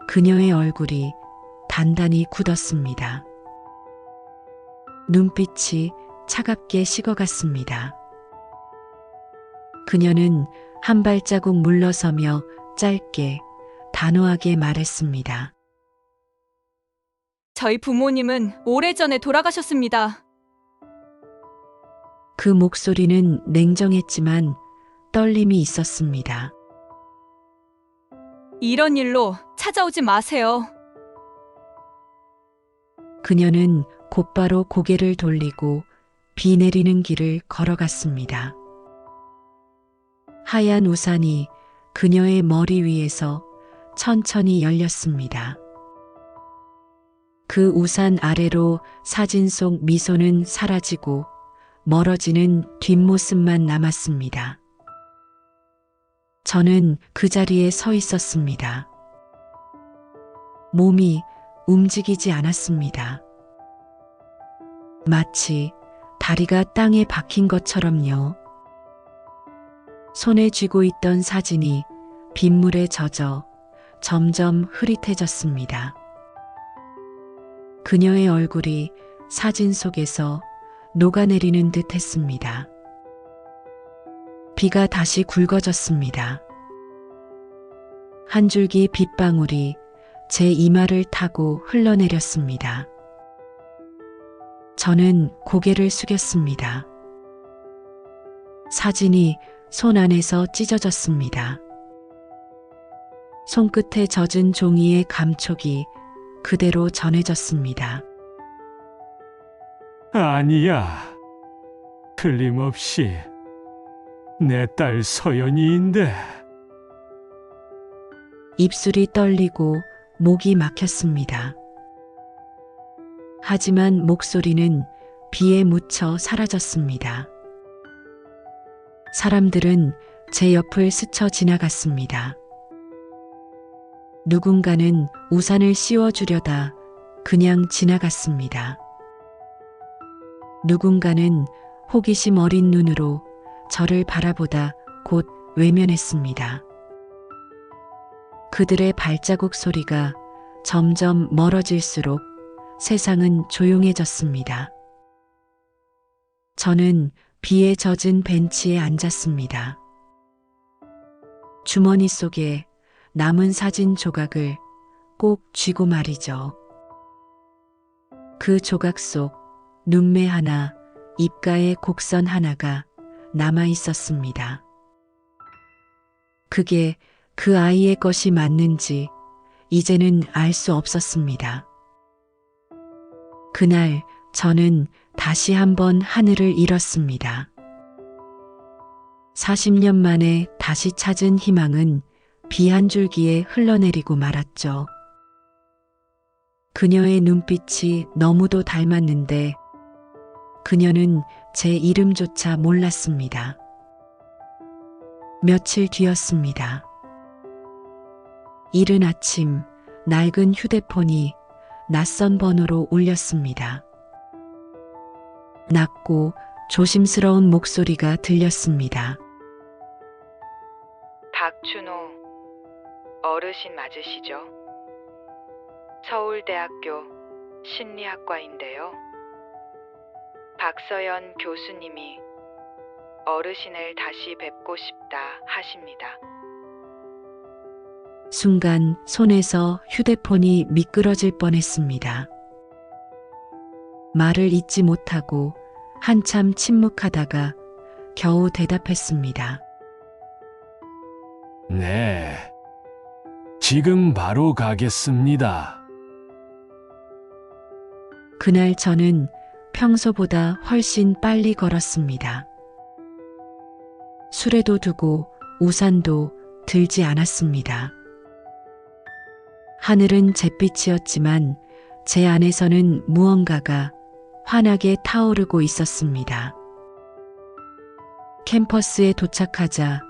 그녀의 얼굴이 단단히 굳었습니다. 눈빛이 차갑게 식어갔습니다. 그녀는 한 발자국 물러서며 짧게 단호하게 말했습니다. 저희 부모님은 오래전에 돌아가셨습니다. 그 목소리는 냉정했지만 떨림이 있었습니다. 이런 일로 찾아오지 마세요. 그녀는 곧바로 고개를 돌리고 비 내리는 길을 걸어갔습니다. 하얀 우산이 그녀의 머리 위에서 천천히 열렸습니다. 그 우산 아래로 사진 속 미소는 사라지고 멀어지는 뒷모습만 남았습니다. 저는 그 자리에 서 있었습니다. 몸이 움직이지 않았습니다. 마치 다리가 땅에 박힌 것처럼요. 손에 쥐고 있던 사진이 빗물에 젖어 점점 흐릿해졌습니다. 그녀의 얼굴이 사진 속에서 녹아내리는 듯 했습니다. 비가 다시 굵어졌습니다. 한 줄기 빗방울이 제 이마를 타고 흘러내렸습니다. 저는 고개를 숙였습니다. 사진이 손 안에서 찢어졌습니다. 손끝에 젖은 종이의 감촉이 그대로 전해졌습니다. 아니야. 틀림없이 내 딸 서연이인데. 입술이 떨리고 목이 막혔습니다. 하지만 목소리는 비에 묻혀 사라졌습니다. 사람들은 제 옆을 스쳐 지나갔습니다. 누군가는 우산을 씌워주려다 그냥 지나갔습니다. 누군가는 호기심 어린 눈으로 저를 바라보다 곧 외면했습니다. 그들의 발자국 소리가 점점 멀어질수록 세상은 조용해졌습니다. 저는 비에 젖은 벤치에 앉았습니다. 주머니 속에 남은 사진 조각을 꼭 쥐고 말이죠. 그 조각 속 눈매 하나, 입가의 곡선 하나가 남아 있었습니다. 그게 그 아이의 것이 맞는지 이제는 알 수 없었습니다. 그날 저는 다시 한번 하늘을 잃었습니다. 40년 만에 다시 찾은 희망은 비 한 줄기에 흘러내리고 말았죠. 그녀의 눈빛이 너무도 닮았는데 그녀는 제 이름조차 몰랐습니다. 며칠 뒤였습니다. 이른 아침 낡은 휴대폰이 낯선 번호로 울렸습니다. 낮고 조심스러운 목소리가 들렸습니다. 박준호, 어르신 맞으시죠? 서울대학교 심리학과인데요. 박서연 교수님이 어르신을 다시 뵙고 싶다 하십니다. 순간 손에서 휴대폰이 미끄러질 뻔했습니다. 말을 잇지 못하고 한참 침묵하다가 겨우 대답했습니다. 네. 지금 바로 가겠습니다. 그날 저는 평소보다 훨씬 빨리 걸었습니다. 수레도 두고 우산도 들지 않았습니다. 하늘은 잿빛이었지만 제 안에서는 무언가가 환하게 타오르고 있었습니다. 캠퍼스에 도착하자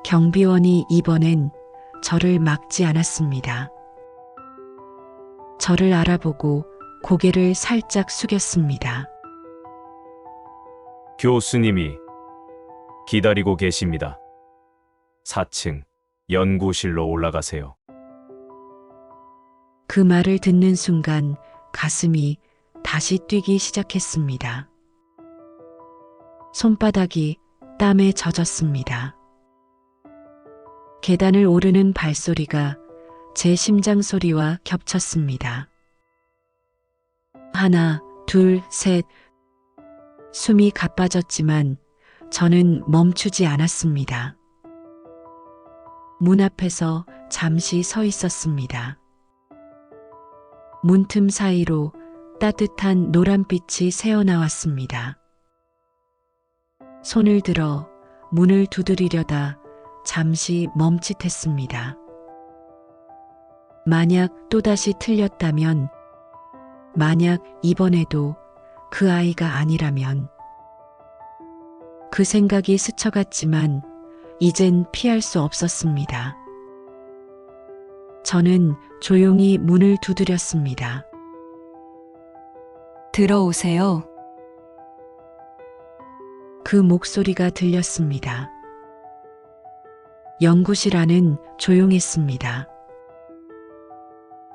경비원이 이번엔 저를 막지 않았습니다. 저를 알아보고 고개를 살짝 숙였습니다. 교수님이 기다리고 계십니다. 4층 연구실로 올라가세요. 그 말을 듣는 순간 가슴이 다시 뛰기 시작했습니다. 손바닥이 땀에 젖었습니다. 계단을 오르는 발소리가 제 심장 소리와 겹쳤습니다. 하나, 둘, 셋. 숨이 가빠졌지만 저는 멈추지 않았습니다. 문 앞에서 잠시 서 있었습니다. 문틈 사이로 따뜻한 노란빛이 새어나왔습니다. 손을 들어 문을 두드리려다 잠시 멈칫했습니다. 만약 또다시 틀렸다면, 만약 이번에도 그 아이가 아니라면, 그 생각이 스쳐갔지만 이젠 피할 수 없었습니다. 저는 조용히 문을 두드렸습니다. 들어오세요. 그 목소리가 들렸습니다. 연구실 안은 조용했습니다.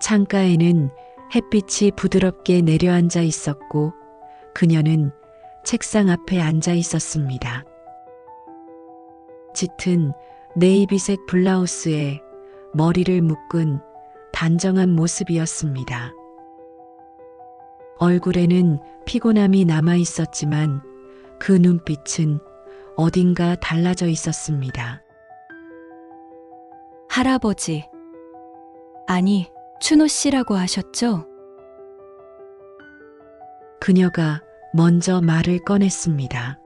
창가에는 햇빛이 부드럽게 내려앉아 있었고 그녀는 책상 앞에 앉아 있었습니다. 짙은 네이비색 블라우스에 머리를 묶은 단정한 모습이었습니다. 얼굴에는 피곤함이 남아 있었지만 그 눈빛은 어딘가 달라져 있었습니다. 할아버지. 아니, 춘호 씨라고 하셨죠? 그녀가 먼저 말을 꺼냈습니다.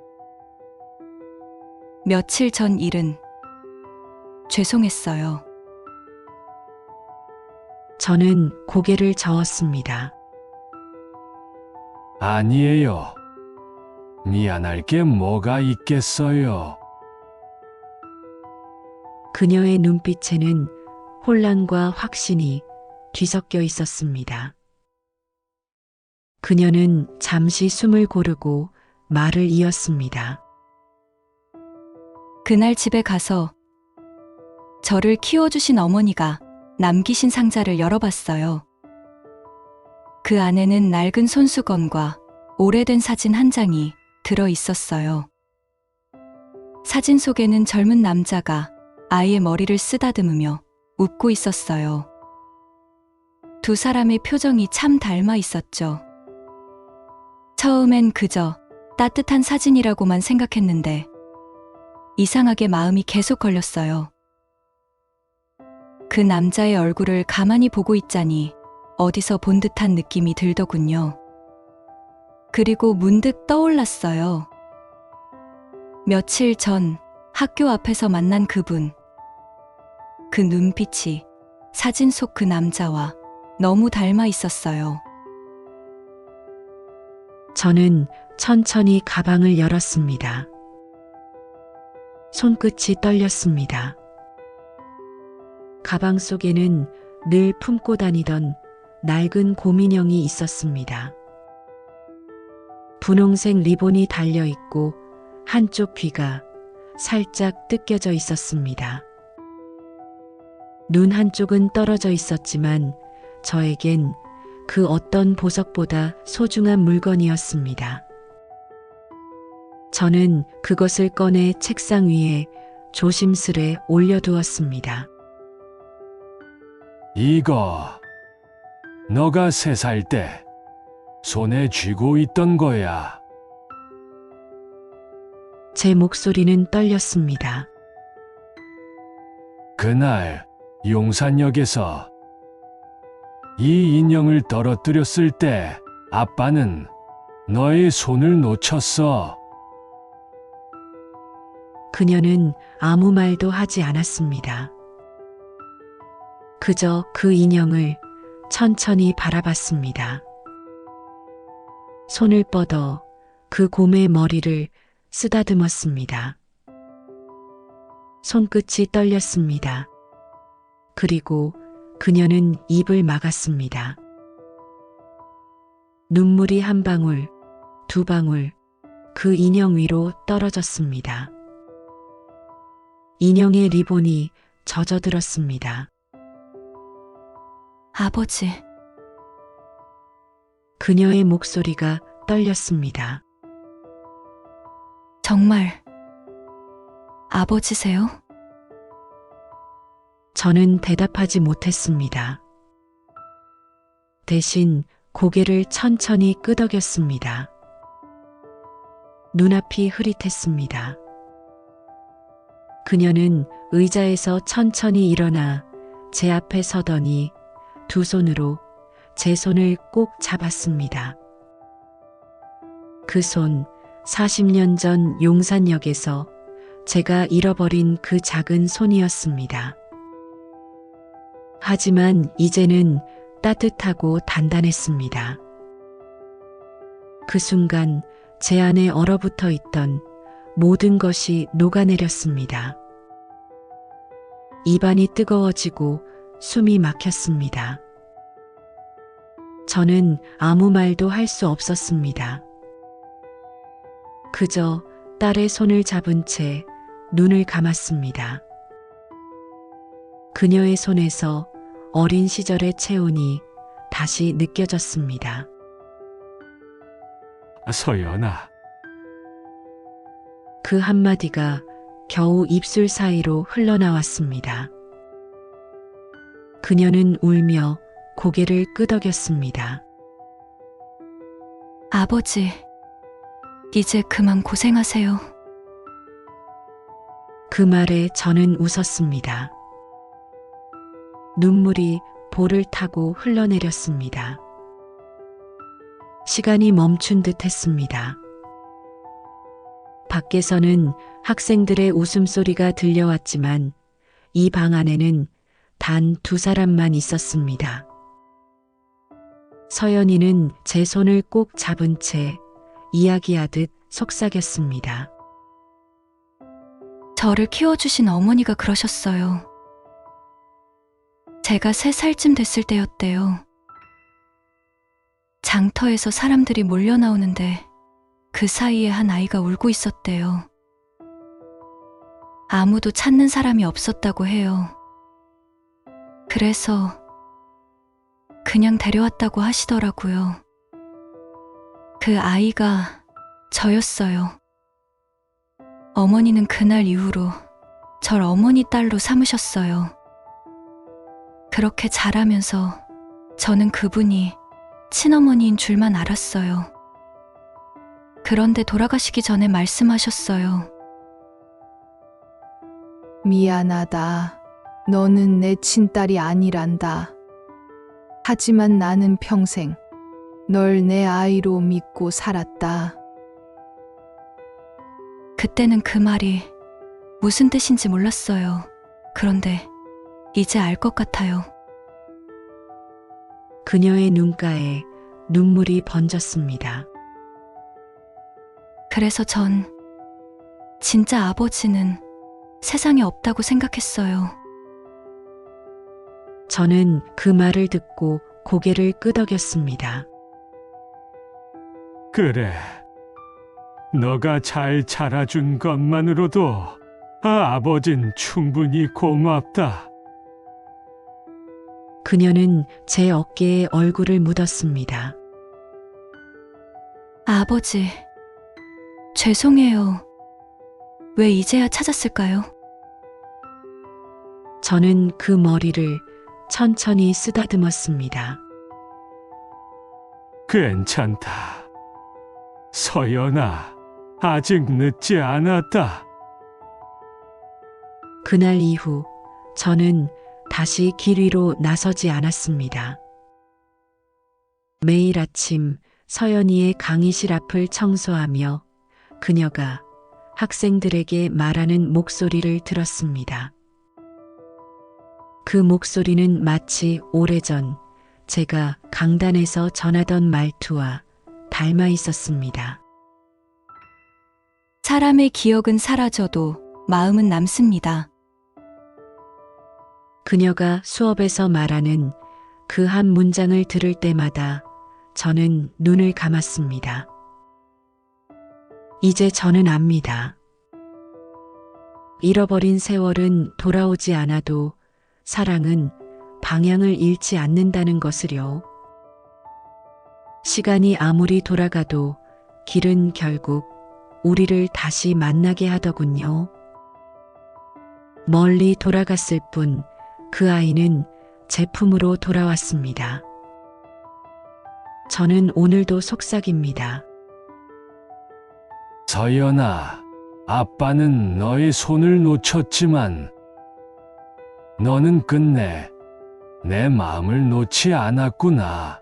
며칠 전 일은 죄송했어요. 저는 고개를 저었습니다. 아니에요. 미안할 게 뭐가 있겠어요. 그녀의 눈빛에는 혼란과 확신이 뒤섞여 있었습니다. 그녀는 잠시 숨을 고르고 말을 이었습니다. 그날 집에 가서 저를 키워주신 어머니가 남기신 상자를 열어봤어요. 그 안에는 낡은 손수건과 오래된 사진 한 장이 들어 있었어요. 사진 속에는 젊은 남자가 아이의 머리를 쓰다듬으며 웃고 있었어요. 두 사람의 표정이 참 닮아 있었죠. 처음엔 그저 따뜻한 사진이라고만 생각했는데 이상하게 마음이 계속 걸렸어요. 그 남자의 얼굴을 가만히 보고 있자니 어디서 본 듯한 느낌이 들더군요. 그리고 문득 떠올랐어요. 며칠 전 학교 앞에서 만난 그분. 그 눈빛이 사진 속 그 남자와 너무 닮아 있었어요. 저는 천천히 가방을 열었습니다. 손끝이 떨렸습니다. 가방 속에는 늘 품고 다니던 낡은 곰인형이 있었습니다. 분홍색 리본이 달려있고 한쪽 귀가 살짝 뜯겨져 있었습니다. 눈 한쪽은 떨어져 있었지만 저에겐 그 어떤 보석보다 소중한 물건이었습니다. 저는 그것을 꺼내 책상 위에 조심스레 올려두었습니다. 이거 너가 3살 때 손에 쥐고 있던 거야. 제 목소리는 떨렸습니다. 그날 용산역에서 이 인형을 떨어뜨렸을 때 아빠는 너의 손을 놓쳤어. 그녀는 아무 말도 하지 않았습니다. 그저 그 인형을 천천히 바라봤습니다. 손을 뻗어 그 곰의 머리를 쓰다듬었습니다. 손끝이 떨렸습니다. 그리고 그녀는 입을 막았습니다. 눈물이 한 방울, 두 방울 그 인형 위로 떨어졌습니다. 인형의 리본이 젖어들었습니다. 아버지. 그녀의 목소리가 떨렸습니다. 정말 아버지세요? 저는 대답하지 못했습니다. 대신 고개를 천천히 끄덕였습니다. 눈앞이 흐릿했습니다. 그녀는 의자에서 천천히 일어나 제 앞에 서더니 두 손으로 제 손을 꼭 잡았습니다. 그 손 40년 전 용산역에서 제가 잃어버린 그 작은 손이었습니다. 하지만 이제는 따뜻하고 단단했습니다. 그 순간 제 안에 얼어붙어 있던 모든 것이 녹아내렸습니다. 입안이 뜨거워지고 숨이 막혔습니다. 저는 아무 말도 할 수 없었습니다. 그저 딸의 손을 잡은 채 눈을 감았습니다. 그녀의 손에서 어린 시절의 체온이 다시 느껴졌습니다. 서연아, 그 한마디가 겨우 입술 사이로 흘러나왔습니다. 그녀는 울며 고개를 끄덕였습니다. 아버지, 이제 그만 고생하세요. 그 말에 저는 웃었습니다. 눈물이 볼을 타고 흘러내렸습니다. 시간이 멈춘 듯 했습니다. 밖에서는 학생들의 웃음소리가 들려왔지만 이 방 안에는 단 2사람만 있었습니다. 서연이는 제 손을 꼭 잡은 채 이야기하듯 속삭였습니다. 저를 키워주신 어머니가 그러셨어요. 제가 3살쯤 됐을 때였대요. 장터에서 사람들이 몰려 나오는데 그 사이에 한 아이가 울고 있었대요. 아무도 찾는 사람이 없었다고 해요. 그래서 그냥 데려왔다고 하시더라고요. 그 아이가 저였어요. 어머니는 그날 이후로 절 어머니 딸로 삼으셨어요. 그렇게 자라면서 저는 그분이 친어머니인 줄만 알았어요. 그런데 돌아가시기 전에 말씀하셨어요. 미안하다. 너는 내 친딸이 아니란다. 하지만 나는 평생 널 내 아이로 믿고 살았다. 그때는 그 말이 무슨 뜻인지 몰랐어요. 그런데 이제 알 것 같아요. 그녀의 눈가에 눈물이 번졌습니다. 그래서 전 진짜 아버지는 세상에 없다고 생각했어요. 저는 그 말을 듣고 고개를 끄덕였습니다. 그래. 너가 잘 자라준 것만으로도 아버진 충분히 고맙다. 그녀는 제 어깨에 얼굴을 묻었습니다. 아버지, 죄송해요. 왜 이제야 찾았을까요? 저는 그 머리를 천천히 쓰다듬었습니다. 괜찮다. 서연아, 아직 늦지 않았다. 그날 이후 저는 다시 길 위로 나서지 않았습니다. 매일 아침 서연이의 강의실 앞을 청소하며 그녀가 학생들에게 말하는 목소리를 들었습니다. 그 목소리는 마치 오래전 제가 강단에서 전하던 말투와 닮아 있었습니다. 사람의 기억은 사라져도 마음은 남습니다. 그녀가 수업에서 말하는 그 한 문장을 들을 때마다 저는 눈을 감았습니다. 이제 저는 압니다. 잃어버린 세월은 돌아오지 않아도 사랑은 방향을 잃지 않는다는 것을요. 시간이 아무리 돌아가도 길은 결국 우리를 다시 만나게 하더군요. 멀리 돌아갔을 뿐 그 아이는 제 품으로 돌아왔습니다. 저는 오늘도 속삭입니다. 서연아, 아빠는 너의 손을 놓쳤지만 너는 끝내 내 마음을 놓지 않았구나.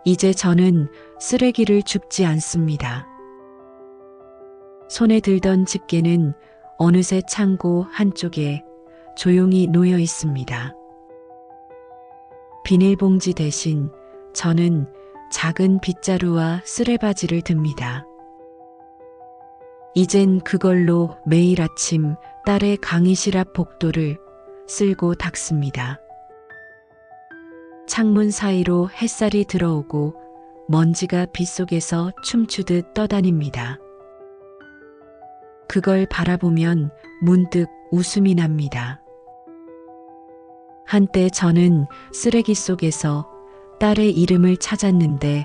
이제 저는 쓰레기를 줍지 않습니다. 손에 들던 집게는 어느새 창고 한쪽에 조용히 놓여 있습니다. 비닐봉지 대신 저는 작은 빗자루와 쓰레바지를 듭니다. 이젠 그걸로 매일 아침 딸의 강의실 앞 복도를 쓸고 닦습니다. 창문 사이로 햇살이 들어오고 먼지가 빗속에서 춤추듯 떠다닙니다. 그걸 바라보면 문득 웃음이 납니다. 한때 저는 쓰레기 속에서 딸의 이름을 찾았는데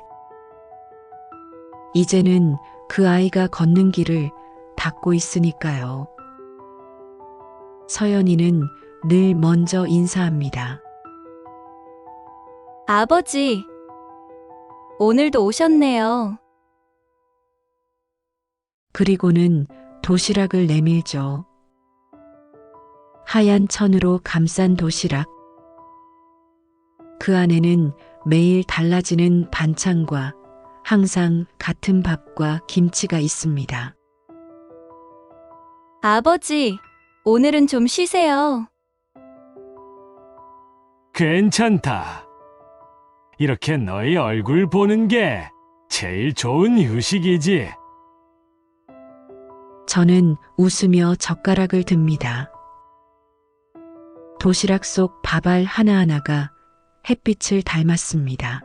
이제는 그 아이가 걷는 길을 닦고 있으니까요. 서연이는 늘 먼저 인사합니다. 아버지, 오늘도 오셨네요. 그리고는 도시락을 내밀죠. 하얀 천으로 감싼 도시락. 그 안에는 매일 달라지는 반찬과 항상 같은 밥과 김치가 있습니다. 아버지, 오늘은 좀 쉬세요. 괜찮다. 이렇게 너희 얼굴 보는 게 제일 좋은 휴식이지. 저는 웃으며 젓가락을 듭니다. 도시락 속 밥알 하나하나가 햇빛을 닮았습니다.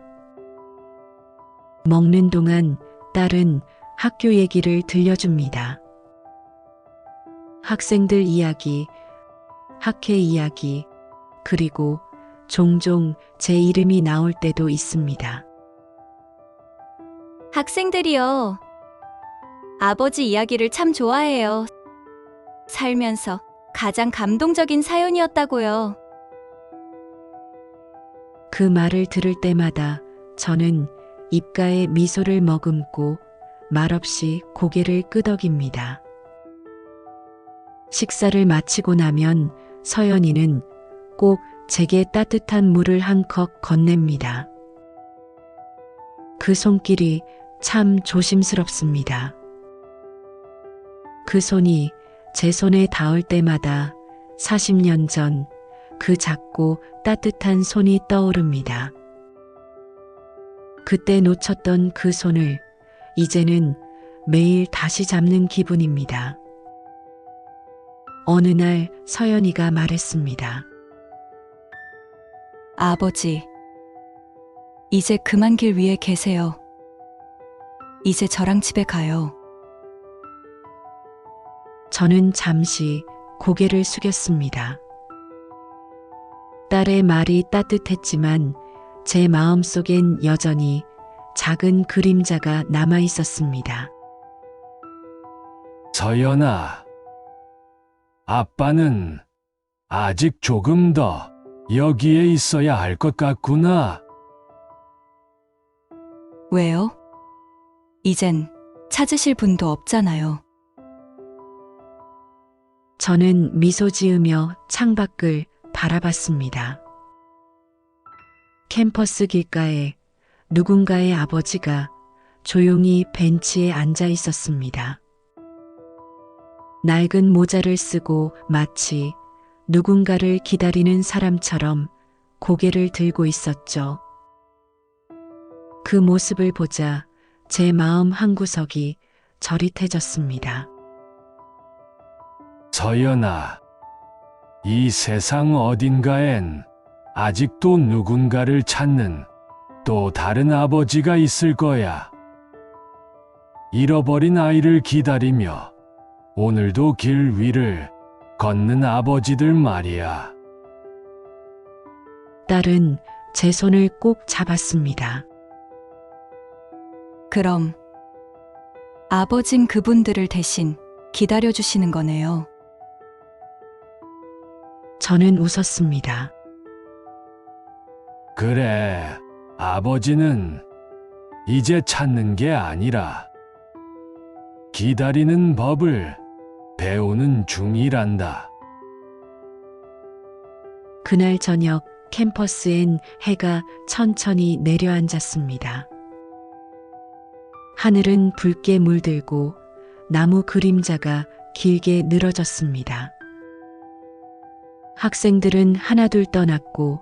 먹는 동안 딸은 학교 얘기를 들려줍니다. 학생들 이야기, 학회 이야기, 그리고 종종 제 이름이 나올 때도 있습니다. 학생들이요. 아버지 이야기를 참 좋아해요. 살면서 가장 감동적인 사연이었다고요. 그 말을 들을 때마다 저는 입가에 미소를 머금고 말없이 고개를 끄덕입니다. 식사를 마치고 나면 서연이는 꼭 제게 따뜻한 물을 한 컵 건넵니다. 그 손길이 참 조심스럽습니다. 그 손이 제 손에 닿을 때마다 40년 전 그 작고 따뜻한 손이 떠오릅니다. 그때 놓쳤던 그 손을 이제는 매일 다시 잡는 기분입니다. 어느 날 서연이가 말했습니다. 아버지, 이제 그만 길 위에 계세요. 이제 저랑 집에 가요. 저는 잠시 고개를 숙였습니다. 딸의 말이 따뜻했지만 제 마음속엔 여전히 작은 그림자가 남아 있었습니다. 서연아, 아빠는 아직 조금 더 여기에 있어야 할 것 같구나. 왜요? 이젠 찾으실 분도 없잖아요. 저는 미소 지으며 창밖을 바라봤습니다. 캠퍼스 길가에 누군가의 아버지가 조용히 벤치에 앉아 있었습니다. 낡은 모자를 쓰고 마치 누군가를 기다리는 사람처럼 고개를 들고 있었죠. 그 모습을 보자 제 마음 한구석이 저릿해졌습니다. 서연아, 이 세상 어딘가엔 아직도 누군가를 찾는 또 다른 아버지가 있을 거야. 잃어버린 아이를 기다리며 오늘도 길 위를 걷는 아버지들 말이야. 딸은 제 손을 꼭 잡았습니다. 그럼 아버진 그분들을 대신 기다려주시는 거네요. 저는 웃었습니다. 그래, 아버지는 이제 찾는 게 아니라 기다리는 법을 배우는 중이란다. 그날 저녁 캠퍼스엔 해가 천천히 내려앉았습니다. 하늘은 붉게 물들고 나무 그림자가 길게 늘어졌습니다. 학생들은 하나둘 떠났고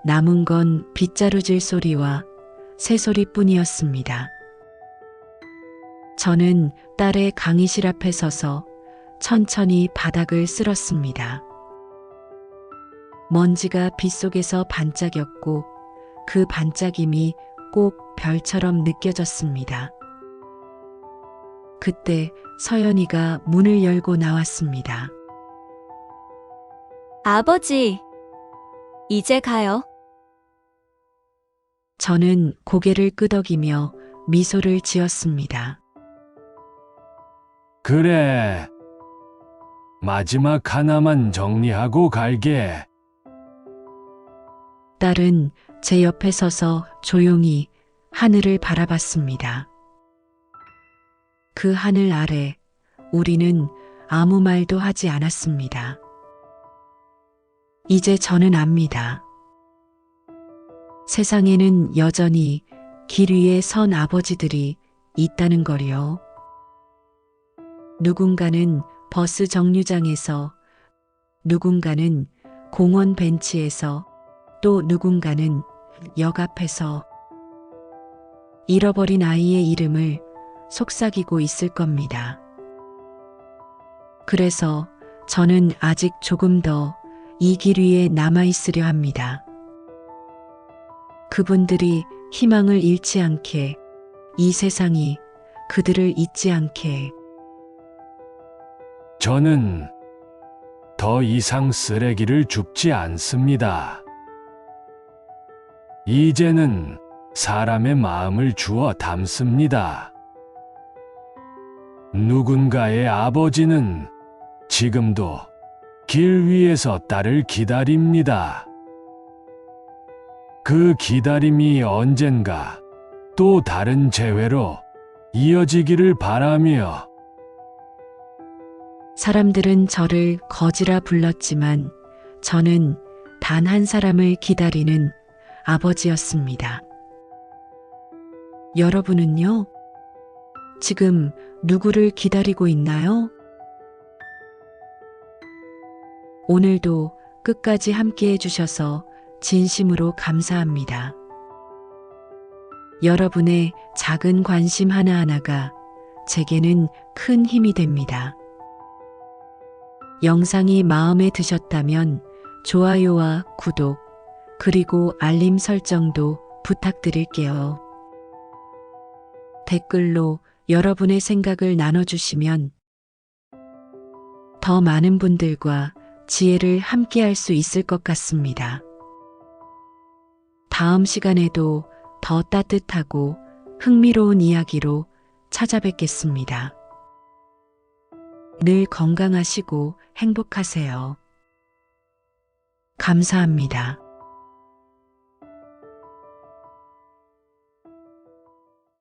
남은 건 빗자루질 소리와 새소리뿐이었습니다. 저는 딸의 강의실 앞에 서서 천천히 바닥을 쓸었습니다. 먼지가 빗속에서 반짝였고 그 반짝임이 꼭 별처럼 느껴졌습니다. 그때 서연이가 문을 열고 나왔습니다. 아버지, 이제 가요. 저는 고개를 끄덕이며 미소를 지었습니다. 그래. 마지막 하나만 정리하고 갈게. 딸은 제 옆에 서서 조용히 하늘을 바라봤습니다. 그 하늘 아래 우리는 아무 말도 하지 않았습니다. 이제 저는 압니다. 세상에는 여전히 길 위에 선 아버지들이 있다는 걸요. 누군가는 버스 정류장에서, 누군가는 공원 벤치에서, 또 누군가는 역 앞에서 잃어버린 아이의 이름을 속삭이고 있을 겁니다. 그래서 저는 아직 조금 더 이 길 위에 남아있으려 합니다. 그분들이 희망을 잃지 않게, 이 세상이 그들을 잊지 않게. 저는 더 이상 쓰레기를 줍지 않습니다. 이제는 사람의 마음을 주워 담습니다. 누군가의 아버지는 지금도 길 위에서 딸을 기다립니다. 그 기다림이 언젠가 또 다른 재회로 이어지기를 바라며. 사람들은 저를 거지라 불렀지만 저는 단 한 사람을 기다리는 아버지였습니다. 여러분은요? 지금 누구를 기다리고 있나요? 오늘도 끝까지 함께 해주셔서 진심으로 감사합니다. 여러분의 작은 관심 하나하나가 제게는 큰 힘이 됩니다. 영상이 마음에 드셨다면 좋아요와 구독, 그리고 알림 설정도 부탁드릴게요. 댓글로 여러분의 생각을 나눠주시면 더 많은 분들과 지혜를 함께할 수 있을 것 같습니다. 다음 시간에도 더 따뜻하고 흥미로운 이야기로 찾아뵙겠습니다. 늘 건강하시고 행복하세요. 감사합니다.